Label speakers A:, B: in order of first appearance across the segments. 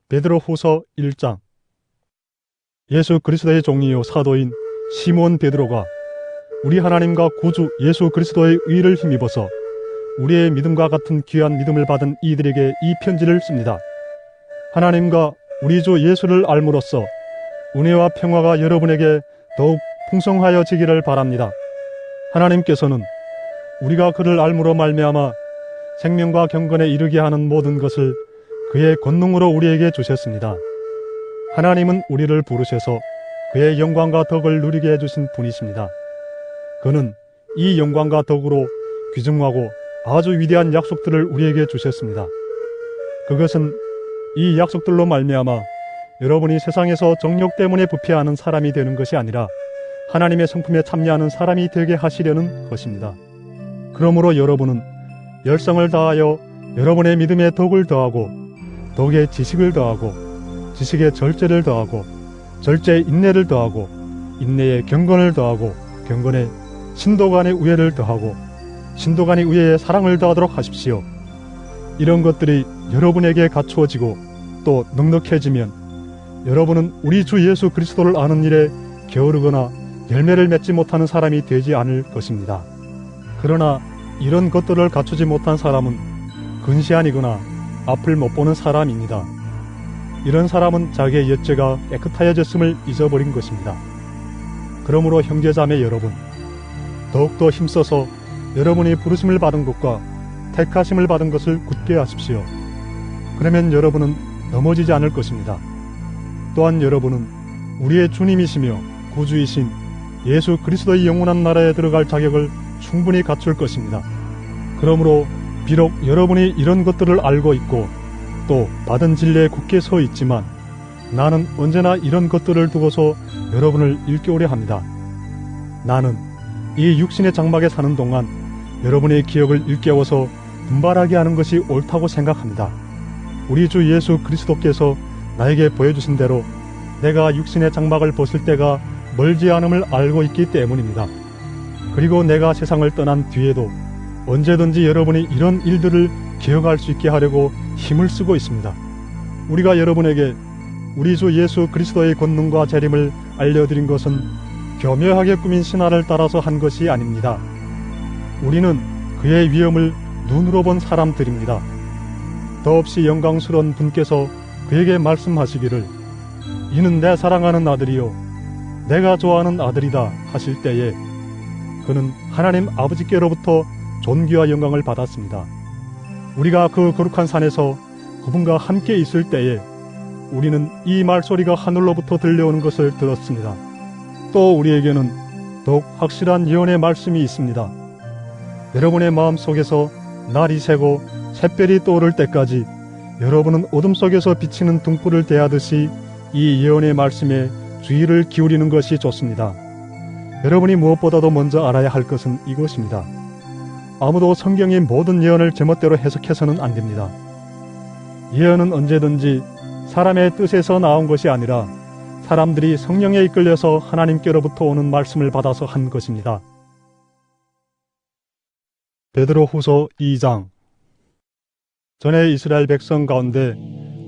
A: 베드로후서 1장. 예수 그리스도의 종이요 사도인 시몬 베드로가 우리 하나님과 구주 예수 그리스도의 의를 힘입어서 우리의 믿음과 같은 귀한 믿음을 받은 이들에게 이 편지를 씁니다. 하나님과 우리 주 예수를 알므로써 은혜와 평화가 여러분에게 더욱 풍성하여지기를 바랍니다. 하나님께서는 우리가 그를 알므로 말미암아 생명과 경건에 이르게 하는 모든 것을 그의 권능으로 우리에게 주셨습니다. 하나님은 우리를 부르셔서 그의 영광과 덕을 누리게 해주신 분이십니다. 그는 이 영광과 덕으로 귀중하고 아주 위대한 약속들을 우리에게 주셨습니다. 그것은 이 약속들로 말미암아 여러분이 세상에서 정욕 때문에 부패하는 사람이 되는 것이 아니라 하나님의 성품에 참여하는 사람이 되게 하시려는 것입니다. 그러므로 여러분은 열성을 다하여 여러분의 믿음에 덕을 더하고 덕에 지식을 더하고 지식에 절제를 더하고 절제에 인내를 더하고 인내에 경건을 더하고 경건에 신도 간의 우애를 더하고 신도 간의 우애에 사랑을 더하도록 하십시오. 이런 것들이 여러분에게 갖추어지고 또 넉넉해지면 여러분은 우리 주 예수 그리스도를 아는 일에 게으르거나 열매를 맺지 못하는 사람이 되지 않을 것입니다. 그러나 이런 것들을 갖추지 못한 사람은 근시안이거나 앞을 못 보는 사람입니다. 이런 사람은 자기의 옛죄가 깨끗하여졌음을 잊어버린 것입니다. 그러므로 형제자매 여러분, 더욱더 힘써서 여러분이 부르심을 받은 것과 택하심을 받은 것을 굳게 하십시오. 그러면 여러분은 넘어지지 않을 것입니다. 또한 여러분은 우리의 주님이시며 구주이신 예수 그리스도의 영원한 나라에 들어갈 자격을 충분히 갖출 것입니다. 그러므로 비록 여러분이 이런 것들을 알고 있고 또 받은 진리에 굳게 서 있지만 나는 언제나 이런 것들을 두고서 여러분을 일깨우려 합니다. 나는 이 육신의 장막에 사는 동안 여러분의 기억을 일깨워서 분발하게 하는 것이 옳다고 생각합니다. 우리 주 예수 그리스도께서 나에게 보여주신 대로 내가 육신의 장막을 벗을 때가 멀지 않음을 알고 있기 때문입니다. 그리고 내가 세상을 떠난 뒤에도 언제든지 여러분이 이런 일들을 기억할 수 있게 하려고 힘을 쓰고 있습니다. 우리가 여러분에게 우리 주 예수 그리스도의 권능과 재림을 알려드린 것은 교묘하게 꾸민 신화를 따라서 한 것이 아닙니다. 우리는 그의 위엄을 눈으로 본 사람들입니다. 더없이 영광스러운 분께서 그에게 말씀하시기를 이는 내 사랑하는 아들이요 내가 좋아하는 아들이다 하실 때에 그는 하나님 아버지께로부터 존귀와 영광을 받았습니다. 우리가 그 거룩한 산에서 그분과 함께 있을 때에 우리는 이 말소리가 하늘로부터 들려오는 것을 들었습니다. 또 우리에게는 더욱 확실한 예언의 말씀이 있습니다. 여러분의 마음속에서 날이 새고 샛별이 떠오를 때까지 여러분은 어둠 속에서 비치는 등불을 대하듯이 이 예언의 말씀에 주의를 기울이는 것이 좋습니다. 여러분이 무엇보다도 먼저 알아야 할 것은 이것입니다. 아무도 성경의 모든 예언을 제멋대로 해석해서는 안 됩니다. 예언은 언제든지 사람의 뜻에서 나온 것이 아니라 사람들이 성령에 이끌려서 하나님께로부터 오는 말씀을 받아서 한 것입니다. 베드로후서 2장. 전에 이스라엘 백성 가운데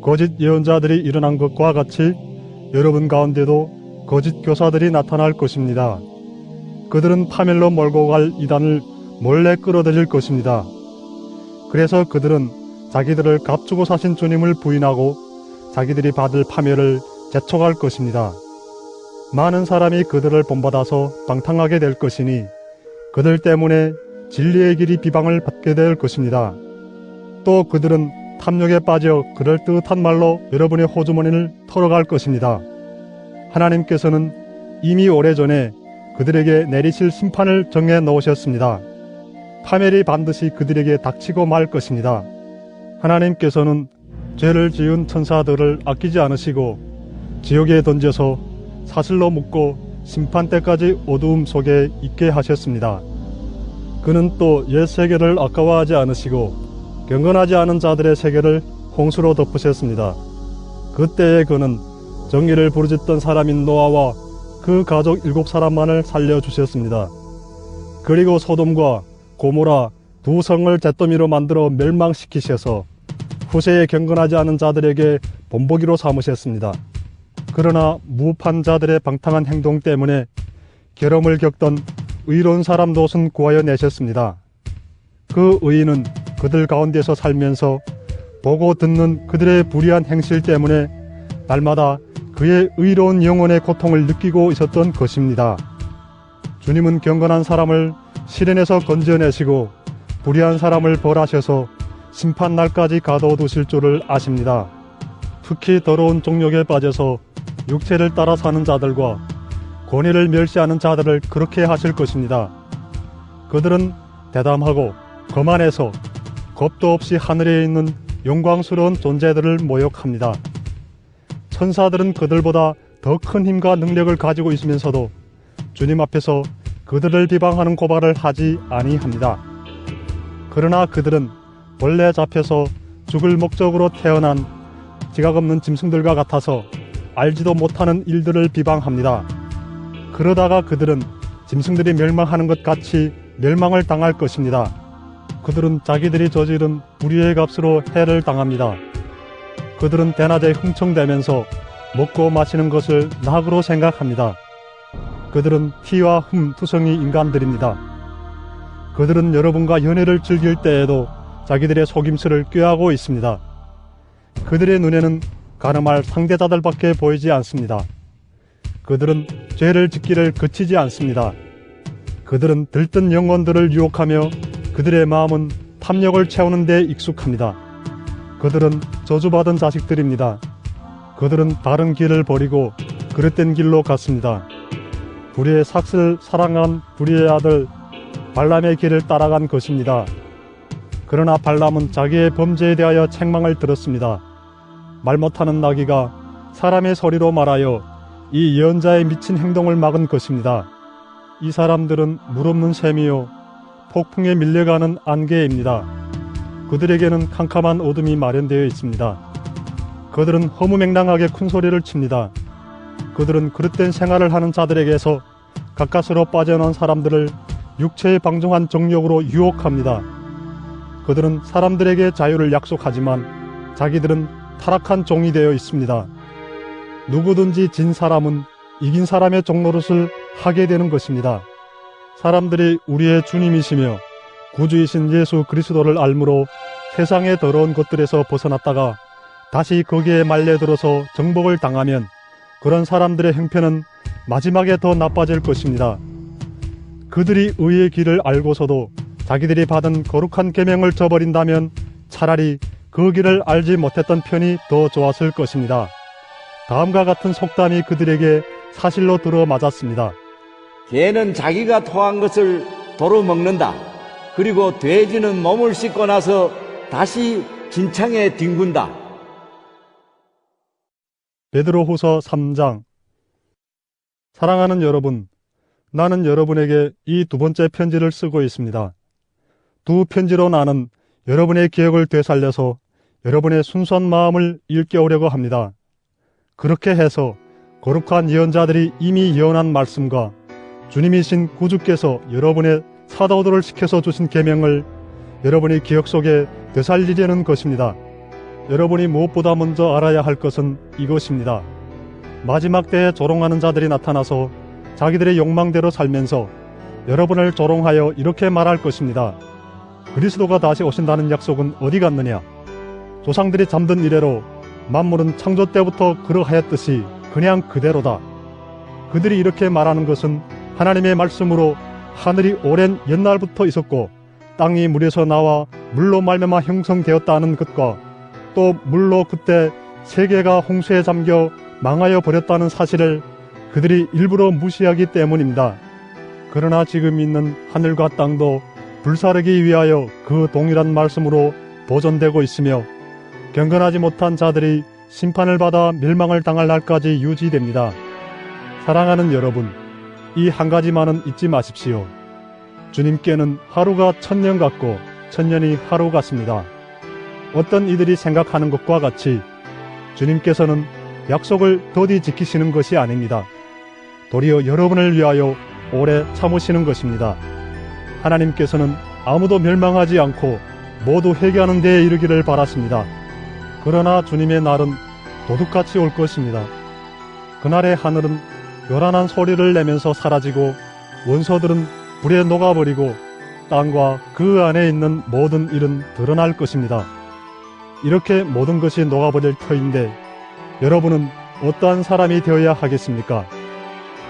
A: 거짓 예언자들이 일어난 것과 같이 여러분 가운데도 거짓 교사들이 나타날 것입니다. 그들은 파멸로 몰고 갈 이단을 몰래 끌어들일 것입니다. 그래서 그들은 자기들을 값주고 사신 주님을 부인하고 자기들이 받을 파멸을 재촉할 것입니다. 많은 사람이 그들을 본받아서 방탕하게 될 것이니 그들 때문에 진리의 길이 비방을 받게 될 것입니다. 또 그들은 탐욕에 빠져 그럴듯한 말로 여러분의 호주머니를 털어갈 것입니다. 하나님께서는 이미 오래전에 그들에게 내리실 심판을 정해 놓으셨습니다. 파멸이 반드시 그들에게 닥치고 말 것입니다. 하나님께서는 죄를 지은 천사들을 아끼지 않으시고 지옥에 던져서 사슬로 묶고 심판 때까지 어두움 속에 있게 하셨습니다. 그는 또 옛 세계를 아까워하지 않으시고 경건하지 않은 자들의 세계를 홍수로 덮으셨습니다. 그때에 그는 정의를 부르짖던 사람인 노아와 그 가족 7사람만을 살려주셨습니다. 그리고 소돔과 고모라 두 성을 잿더미로 만들어 멸망시키셔서 후세에 경건하지 않은 자들에게 본보기로 삼으셨습니다. 그러나 무판 자들의 방탕한 행동 때문에 결함을 겪던 의로운 사람 롯은 구하여 내셨습니다. 그 의인은 그들 가운데서 살면서 보고 듣는 그들의 불의한 행실 때문에 날마다 그의 의로운 영혼의 고통을 느끼고 있었던 것입니다. 주님은 경건한 사람을 시련에서 건져내시고 불의한 사람을 벌하셔서 심판날까지 가둬두실 줄을 아십니다. 특히 더러운 정욕에 빠져서 육체를 따라 사는 자들과 권위를 멸시하는 자들을 그렇게 하실 것입니다. 그들은 대담하고 거만해서 겁도 없이 하늘에 있는 영광스러운 존재들을 모욕합니다. 천사들은 그들보다 더 큰 힘과 능력을 가지고 있으면서도 주님 앞에서 그들을 비방하는 고발을 하지 아니합니다. 그러나 그들은 벌레 잡혀서 죽을 목적으로 태어난 지각 없는 짐승들과 같아서 알지도 못하는 일들을 비방합니다. 그러다가 그들은 짐승들이 멸망하는 것 같이 멸망을 당할 것입니다. 그들은 자기들이 저지른 불의의 값으로 해를 당합니다. 그들은 대낮에 흥청대면서 먹고 마시는 것을 낙으로 생각합니다. 그들은 티와 흠 투성이 인간들입니다. 그들은 여러분과 연애를 즐길 때에도 자기들의 속임수를 꾀하고 있습니다. 그들의 눈에는 가늠할 상대자들밖에 보이지 않습니다. 그들은 죄를 짓기를 그치지 않습니다. 그들은 들뜬 영혼들을 유혹하며 그들의 마음은 탐욕을 채우는 데 익숙합니다. 그들은 저주받은 자식들입니다. 그들은 바른 길을 버리고 그릇된 길로 갔습니다. 불의의 삭슬 사랑한 불의의 아들 발람의 길을 따라간 것입니다. 그러나 발람은 자기의 범죄에 대하여 책망을 들었습니다. 말 못하는 나귀가 사람의 소리로 말하여 이 예언자의 미친 행동을 막은 것입니다. 이 사람들은 물없는 샘이요 폭풍에 밀려가는 안개입니다. 그들에게는 캄캄한 어둠이 마련되어 있습니다. 그들은 허무맹랑하게 큰 소리를 칩니다. 그들은 그릇된 생활을 하는 자들에게서 가까스로 빠져나온 사람들을 육체에 방종한 정욕으로 유혹합니다. 그들은 사람들에게 자유를 약속하지만 자기들은 타락한 종이 되어 있습니다. 누구든지 진 사람은 이긴 사람의 종노릇을 하게 되는 것입니다. 사람들이 우리의 주님이시며 구주이신 예수 그리스도를 알므로 세상의 더러운 것들에서 벗어났다가 다시 거기에 말려들어서 정복을 당하면 그런 사람들의 형편은 마지막에 더 나빠질 것입니다. 그들이 의의 길을 알고서도 자기들이 받은 거룩한 계명을 저버린다면 차라리 그 길을 알지 못했던 편이 더 좋았을 것입니다. 다음과 같은 속담이 그들에게 사실로 들어맞았습니다.
B: 개는 자기가 토한 것을 도로 먹는다. 그리고 돼지는 몸을 씻고 나서 다시 진창에 뒹군다.
A: 베드로후서 3장. 사랑하는 여러분, 나는 여러분에게 이 두 번째 편지를 쓰고 있습니다. 두 편지로 나는 여러분의 기억을 되살려서 여러분의 순수한 마음을 일깨우려고 합니다. 그렇게 해서 거룩한 예언자들이 이미 예언한 말씀과 주님이신 구주께서 여러분의 사도들을 시켜서 주신 계명을 여러분의 기억 속에 되살리려는 것입니다. 여러분이 무엇보다 먼저 알아야 할 것은 이것입니다. 마지막 때에 조롱하는 자들이 나타나서 자기들의 욕망대로 살면서 여러분을 조롱하여 이렇게 말할 것입니다. 그리스도가 다시 오신다는 약속은 어디 갔느냐? 조상들이 잠든 이래로 만물은 창조 때부터 그러하였듯이 그냥 그대로다. 그들이 이렇게 말하는 것은 하나님의 말씀으로 하늘이 오랜 옛날부터 있었고 땅이 물에서 나와 물로 말미암아 형성되었다는 것과 또 물로 그때 세계가 홍수에 잠겨 망하여 버렸다는 사실을 그들이 일부러 무시하기 때문입니다. 그러나 지금 있는 하늘과 땅도 불사르기 위하여 그 동일한 말씀으로 보존되고 있으며 경건하지 못한 자들이 심판을 받아 멸망을 당할 날까지 유지됩니다. 사랑하는 여러분, 이 한 가지만은 잊지 마십시오. 주님께는 하루가 1000년 같고 1000년이 하루 같습니다. 어떤 이들이 생각하는 것과 같이 주님께서는 약속을 더디 지키시는 것이 아닙니다. 도리어 여러분을 위하여 오래 참으시는 것입니다. 하나님께서는 아무도 멸망하지 않고 모두 회개하는 데에 이르기를 바라십니다. 그러나 주님의 날은 도둑같이 올 것입니다. 그날의 하늘은 요란한 소리를 내면서 사라지고 원소들은 불에 녹아버리고 땅과 그 안에 있는 모든 일은 드러날 것입니다. 이렇게 모든 것이 녹아버릴 터인데 여러분은 어떠한 사람이 되어야 하겠습니까?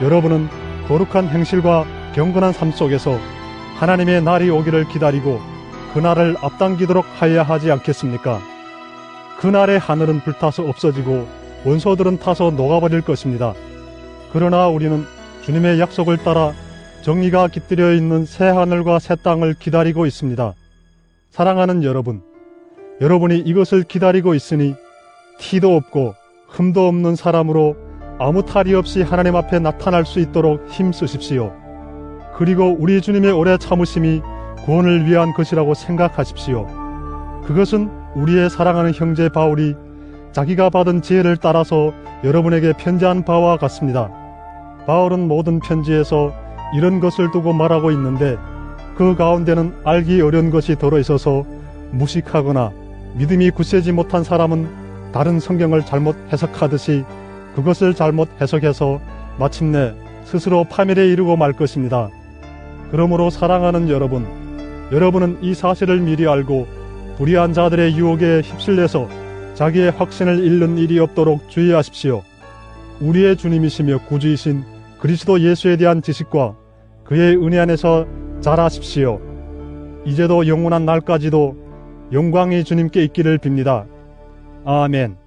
A: 여러분은 거룩한 행실과 경건한 삶 속에서 하나님의 날이 오기를 기다리고 그날을 앞당기도록 하여야 하지 않겠습니까? 그날의 하늘은 불타서 없어지고 원소들은 타서 녹아버릴 것입니다. 그러나 우리는 주님의 약속을 따라 정의가 깃들여 있는 새 하늘과 새 땅을 기다리고 있습니다. 사랑하는 여러분, 여러분이 이것을 기다리고 있으니 티도 없고 흠도 없는 사람으로 아무 탈이 없이 하나님 앞에 나타날 수 있도록 힘쓰십시오. 그리고 우리 주님의 오래 참으심이 구원을 위한 것이라고 생각하십시오. 그것은 우리의 사랑하는 형제 바울이 자기가 받은 지혜를 따라서 여러분에게 편지한 바와 같습니다. 바울은 모든 편지에서 이런 것을 두고 말하고 있는데 그 가운데는 알기 어려운 것이 들어있어서 무식하거나 믿음이 굳세지 못한 사람은 다른 성경을 잘못 해석하듯이 그것을 잘못 해석해서 마침내 스스로 파멸에 이르고 말 것입니다. 그러므로 사랑하는 여러분, 여러분은 이 사실을 미리 알고 불의한 자들의 유혹에 휩쓸려서 자기의 확신을 잃는 일이 없도록 주의하십시오. 우리의 주님이시며 구주이신 그리스도 예수에 대한 지식과 그의 은혜 안에서 자라십시오. 이제도 영원한 날까지도 영광이 주님께 있기를 빕니다. 아멘.